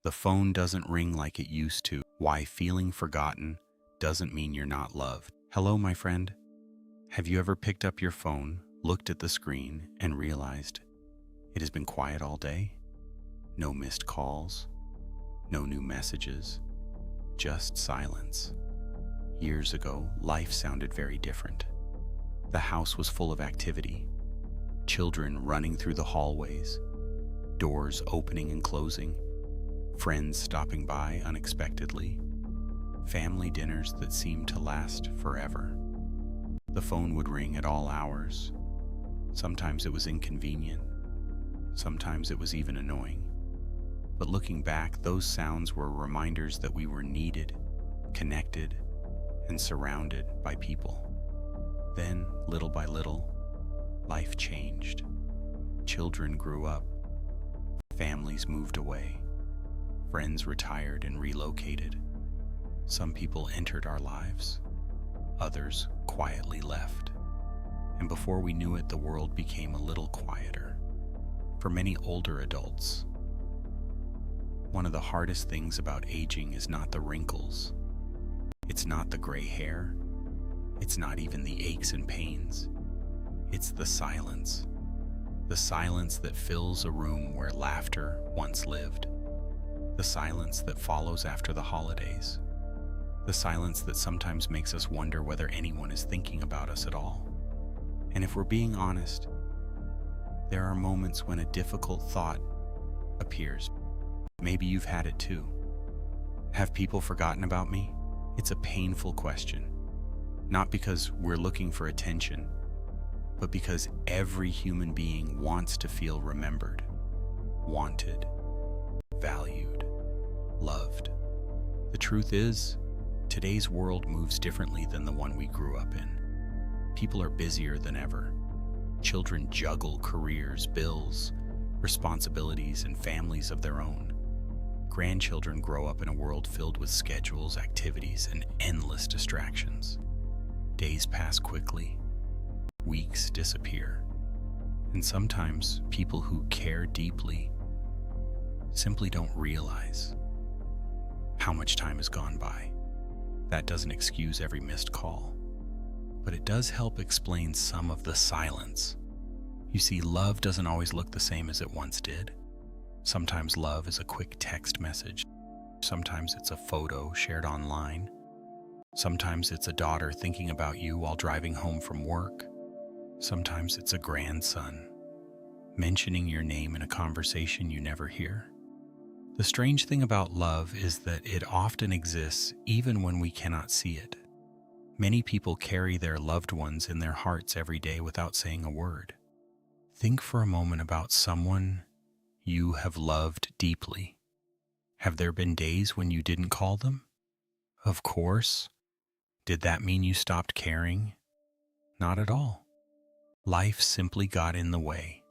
The phone doesn't ring like it used to. Why feeling forgotten doesn't mean you're not loved. Hello, my friend. Have you ever picked up your phone, looked at the screen, and realized it has been quiet all day? No missed calls, no new messages, just silence. Years ago, life sounded very different. The house was full of activity, children running through the hallways, doors opening and closing, friends stopping by unexpectedly, family dinners that seemed to last forever. The phone would ring at all hours. Sometimes it was inconvenient. Sometimes it was even annoying. But looking back, those sounds were reminders that we were needed, connected, and surrounded by people. Then, little by little, life changed. Children grew up. Families moved away. Friends retired and relocated. Some people entered our lives. Others quietly left. And before we knew it, the world became a little quieter. For many older adults, one of the hardest things about aging is not the wrinkles. It's not the gray hair. It's not even the aches and pains. It's the silence. The silence that fills a room where laughter once lived. The silence that follows after the holidays. The silence that sometimes makes us wonder whether anyone is thinking about us at all. And if we're being honest, there are moments when a difficult thought appears. Maybe you've had it too. Have people forgotten about me? It's a painful question. Not because we're looking for attention, but because every human being wants to feel remembered, wanted, valued, loved. The truth is, today's world moves differently than the one we grew up in. People are busier than ever. Children juggle careers, bills, responsibilities, and families of their own. Grandchildren grow up in a world filled with schedules, activities, and endless distractions. Days pass quickly. Weeks disappear. And sometimes people who care deeply simply don't realize how much time has gone by. That doesn't excuse every missed call, but it does help explain some of the silence. You see, love doesn't always look the same as it once did. Sometimes love is a quick text message. Sometimes it's a photo shared online. Sometimes it's a daughter thinking about you while driving home from work. Sometimes it's a grandson mentioning your name in a conversation you never hear. The strange thing about love is that it often exists even when we cannot see it. Many people carry their loved ones in their hearts every day without saying a word. Think for a moment about someone you have loved deeply. Have there been days when you didn't call them? Of course. Did that mean you stopped caring? Not at all. Life simply got in the way.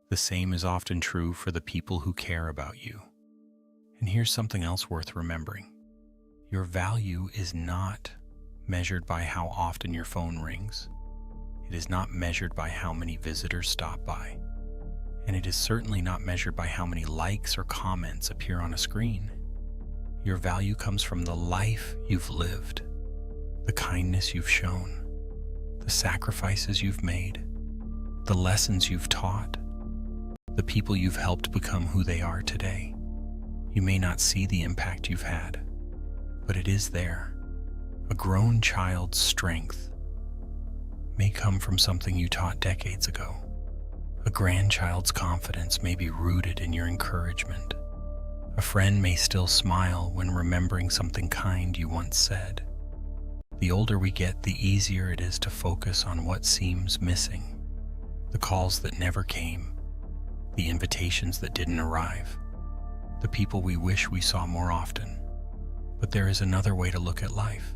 The same is often true for the people who care about you. And here's something else worth remembering. Your value is not measured by how often your phone rings. It is not measured by how many visitors stop by. And it is certainly not measured by how many likes or comments appear on a screen. Your value comes from the life you've lived, the kindness you've shown, the sacrifices you've made, the lessons you've taught, the people you've helped become who they are today. You may not see the impact you've had, but it is there. A grown child's strength may come from something you taught decades ago. A grandchild's confidence may be rooted in your encouragement. A friend may still smile when remembering something kind you once said. The older we get, the easier it is to focus on what seems missing. The calls that never came, the invitations that didn't arrive, the people we wish we saw more often. But there is another way to look at life.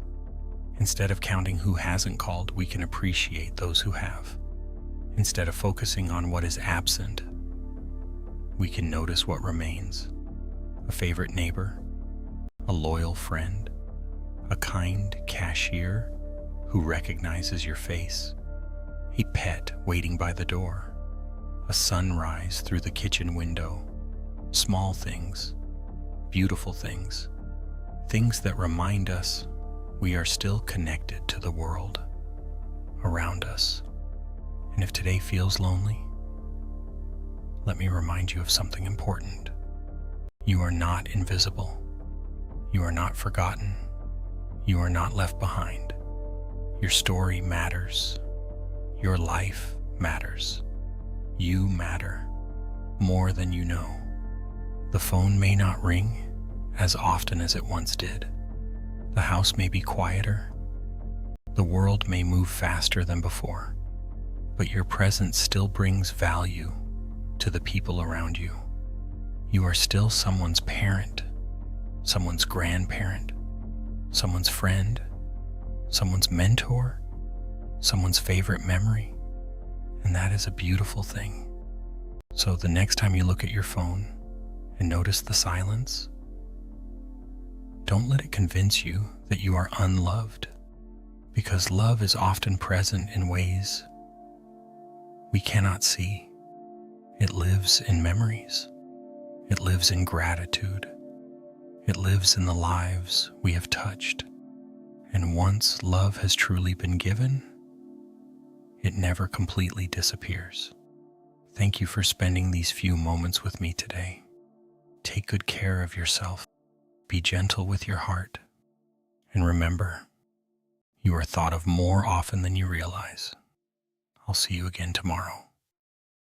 Instead of counting who hasn't called, we can appreciate those who have. Instead of focusing on what is absent, we can notice what remains. A favorite neighbor, a loyal friend, a kind cashier who recognizes your face, a pet waiting by the door, a sunrise through the kitchen window. Small things, beautiful things, things that remind us we are still connected to the world around us. And if today feels lonely, let me remind you of something important. You are not invisible. You are not forgotten. You are not left behind. Your story matters. Your life matters. You matter more than you know. The phone may not ring as often as it once did. The house may be quieter. The world may move faster than before. But your presence still brings value to the people around you. You are still someone's parent, someone's grandparent, someone's friend, someone's mentor, someone's favorite memory. And that is a beautiful thing. So the next time you look at your phone and notice the silence, don't let it convince you that you are unloved, because love is often present in ways we cannot see. It lives in memories. It lives in gratitude. It lives in the lives we have touched. And once love has truly been given, it never completely disappears. Thank you for spending these few moments with me today. Take good care of yourself. Be gentle with your heart. And remember, you are thought of more often than you realize. I'll see you again tomorrow.